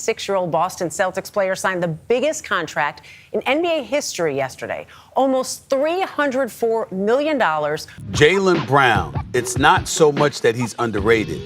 26-year-old Boston Celtics player signed the biggest contract in NBA history yesterday, almost $304 million. Jaylen Brown, it's not so much that he's underrated.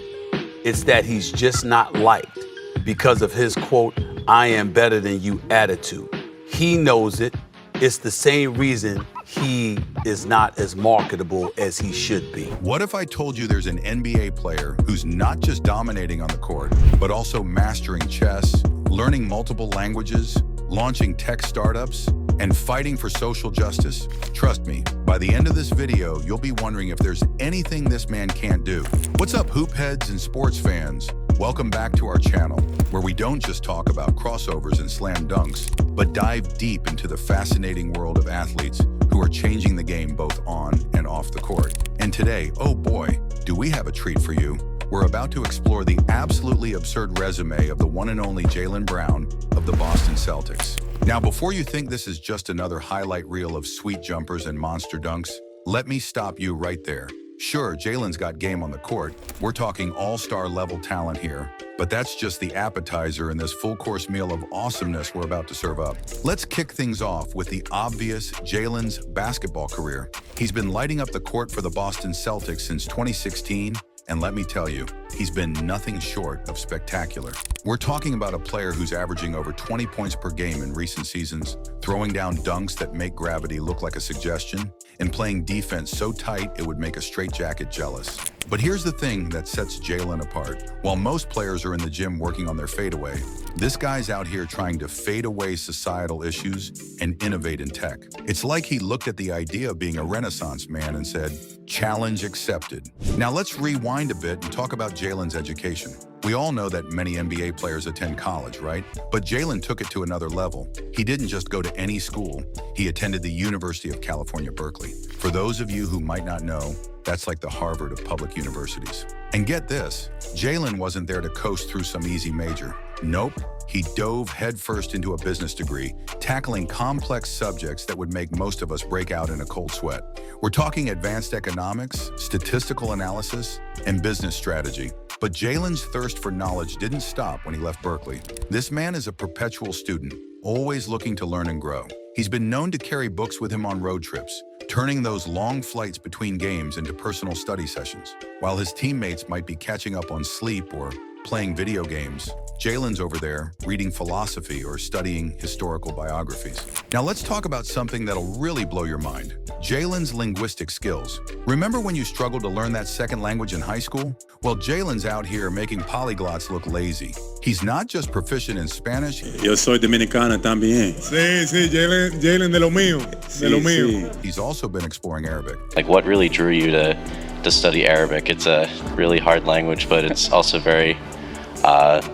It's that he's just not liked because of his, quote, "I am better than you" attitude. He knows it. It's the same reason he is not as marketable as he should be. What if I told you there's an NBA player who's not just dominating on the court, but also mastering chess, learning multiple languages, launching tech startups, and fighting for social justice? Trust me, by the end of this video, you'll be wondering if there's anything this man can't do. What's up, hoop heads and sports fans? Welcome back to our channel, where we don't just talk about crossovers and slam dunks, but dive deep into the fascinating world of athletes who are changing the game both on and off the court. And today, oh boy, do we have a treat for you. We're about to explore the absolutely absurd resume of the one and only Jaylen Brown of the Boston Celtics. Now, before you think this is just another highlight reel of sweet jumpers and monster dunks, let me stop you right there. Sure, Jaylen's got game on the court. We're talking all-star level talent here, but that's just the appetizer in this full-course meal of awesomeness we're about to serve up. Let's kick things off with the obvious Jaylen's basketball career. He's been lighting up the court for the Boston Celtics since 2016, and let me tell you, he's been nothing short of spectacular. We're talking about a player who's averaging over 20 points per game in recent seasons, throwing down dunks that make gravity look like a suggestion, and playing defense so tight it would make a straitjacket jealous. But here's the thing that sets Jaylen apart. While most players are in the gym working on their fadeaway, this guy's out here trying to fade away societal issues and innovate in tech. It's like he looked at the idea of being a Renaissance man and said, "Challenge accepted." Now let's rewind a bit and talk about Jaylen's education. We all know that many NBA players attend college, right? But Jaylen took it to another level. He didn't just go to any school. He attended the University of California, Berkeley. For those of you who might not know, that's like the Harvard of public universities. And get this, Jaylen wasn't there to coast through some easy major. Nope, he dove headfirst into a business degree, tackling complex subjects that would make most of us break out in a cold sweat. We're talking advanced economics, statistical analysis, and business strategy. But Jaylen's thirst for knowledge didn't stop when he left Berkeley. This man is a perpetual student, always looking to learn and grow. He's been known to carry books with him on road trips, turning those long flights between games into personal study sessions. While his teammates might be catching up on sleep or playing video games, Jaylen's over there reading philosophy or studying historical biographies. Now let's talk about something that'll really blow your mind. Jaylen's linguistic skills. Remember when you struggled to learn that second language in high school? Well, Jaylen's out here making polyglots look lazy. He's not just proficient in Spanish. Yo soy dominicana también. Sí, Jaylen de lo mío, de lo mío. He's also been exploring Arabic. Like, what really drew you to study Arabic? It's a really hard language, but it's also very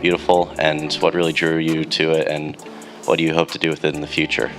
beautiful. And what really drew you to it, and what do you hope to do with it in the future?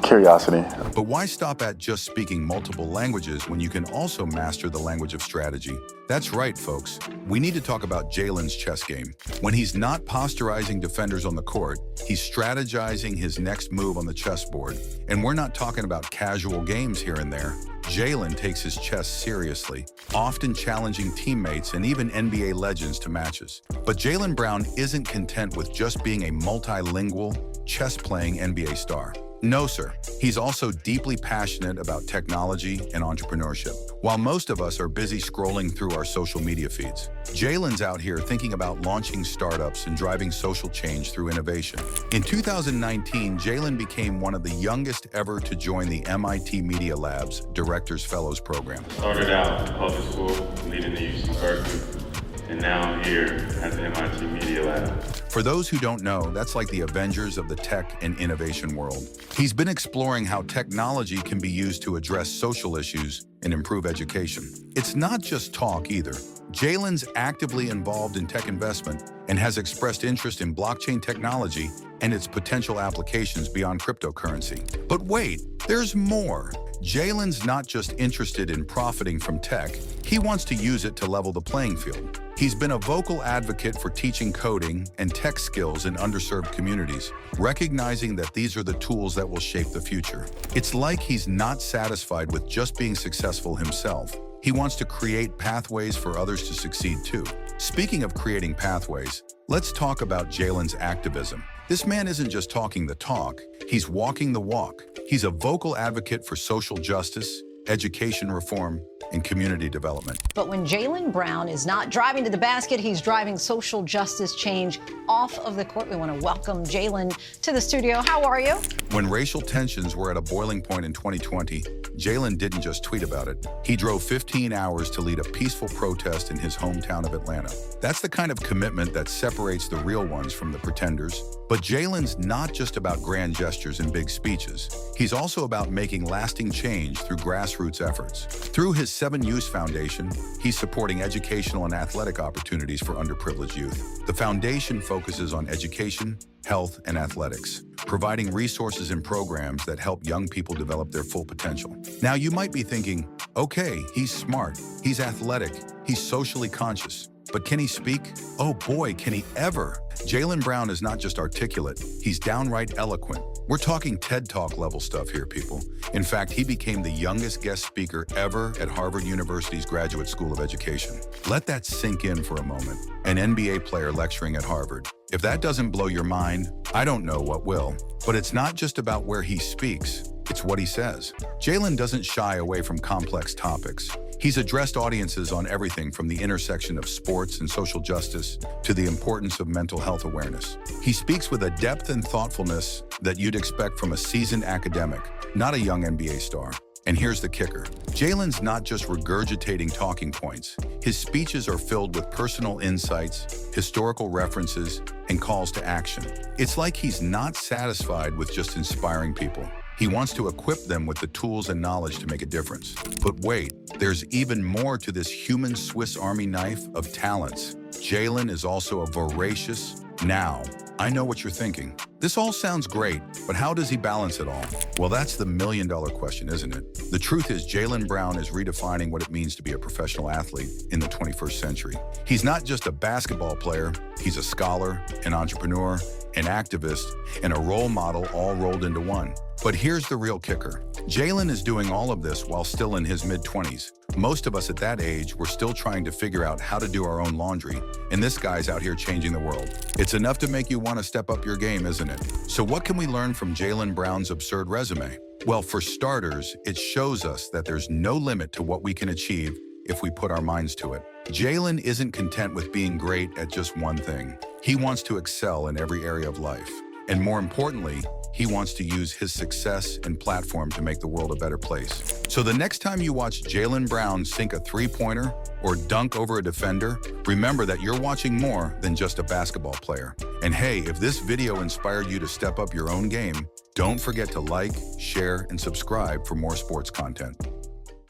Curiosity. But why stop at just speaking multiple languages when you can also master the language of strategy? That's right, folks. We need to talk about Jaylen's chess game. When he's not posturizing defenders on the court, he's strategizing his next move on the chessboard. And we're not talking about casual games here and there. Jaylen takes his chess seriously, often challenging teammates and even NBA legends to matches. But Jaylen Brown isn't content with just being a multilingual, chess-playing NBA star. No, sir. He's also deeply passionate about technology and entrepreneurship. While most of us are busy scrolling through our social media feeds, Jaylen's out here thinking about launching startups and driving social change through innovation. In 2019, Jaylen became one of the youngest ever to join the MIT Media Lab's Directors Fellows program. Started out in public school, leading the UC Berkeley, and now I'm here at the MIT Media Lab. For those who don't know, that's like the Avengers of the tech and innovation world. He's been exploring how technology can be used to address social issues and improve education. It's not just talk either. Jaylen's actively involved in tech investment and has expressed interest in blockchain technology and its potential applications beyond cryptocurrency. But wait, there's more. Jaylen's not just interested in profiting from tech, he wants to use it to level the playing field. He's been a vocal advocate for teaching coding and tech skills in underserved communities, recognizing that these are the tools that will shape the future. It's like he's not satisfied with just being successful himself. He wants to create pathways for others to succeed too. Speaking of creating pathways, let's talk about Jalen's activism. This man isn't just talking the talk, he's walking the walk. He's a vocal advocate for social justice, education reform, and community development. But when Jaylen Brown is not driving to the basket, he's driving social justice change off of the court. We want to welcome Jaylen to the studio. How are you? When racial tensions were at a boiling point in 2020, Jaylen didn't just tweet about it. He drove 15 hours to lead a peaceful protest in his hometown of Atlanta. That's the kind of commitment that separates the real ones from the pretenders. But Jalen's not just about grand gestures and big speeches. He's also about making lasting change through grassroots efforts. Through his 7 Youth Foundation, he's supporting educational and athletic opportunities for underprivileged youth. The foundation focuses on education, health, and athletics, providing resources and programs that help young people develop their full potential. Now, you might be thinking, okay, he's smart, he's athletic, he's socially conscious, but can he speak? Oh boy, can he ever? Jaylen Brown is not just articulate, he's downright eloquent. We're talking TED Talk level stuff here, people. In fact, he became the youngest guest speaker ever at Harvard University's Graduate School of Education. Let that sink in for a moment. An NBA player lecturing at Harvard. If that doesn't blow your mind, I don't know what will. But it's not just about where he speaks, it's what he says. Jaylen doesn't shy away from complex topics. He's addressed audiences on everything from the intersection of sports and social justice to the importance of mental health awareness. He speaks with a depth and thoughtfulness that you'd expect from a seasoned academic, not a young NBA star. And here's the kicker. Jalen's not just regurgitating talking points. His speeches are filled with personal insights, historical references, and calls to action. It's like he's not satisfied with just inspiring people. He wants to equip them with the tools and knowledge to make a difference. But wait, there's even more to this human Swiss Army knife of talents. Jaylen is also a voracious, now, I know what you're thinking. This all sounds great, but how does he balance it all? Well, that's the million-dollar question, isn't it? The truth is Jaylen Brown is redefining what it means to be a professional athlete in the 21st century. He's not just a basketball player, he's a scholar, an entrepreneur, an activist, and a role model all rolled into one. But here's the real kicker. Jaylen is doing all of this while still in his mid-20s. Most of us at that age were still trying to figure out how to do our own laundry, and this guy's out here changing the world. It's enough to make you want to step up your game, isn't it? So what can we learn from Jaylen Brown's absurd resume? Well, for starters, it shows us that there's no limit to what we can achieve if we put our minds to it. Jaylen isn't content with being great at just one thing. He wants to excel in every area of life. And more importantly, he wants to use his success and platform to make the world a better place. So the next time you watch Jaylen Brown sink a three-pointer or dunk over a defender, remember that you're watching more than just a basketball player. And hey, if this video inspired you to step up your own game, don't forget to like, share, and subscribe for more sports content.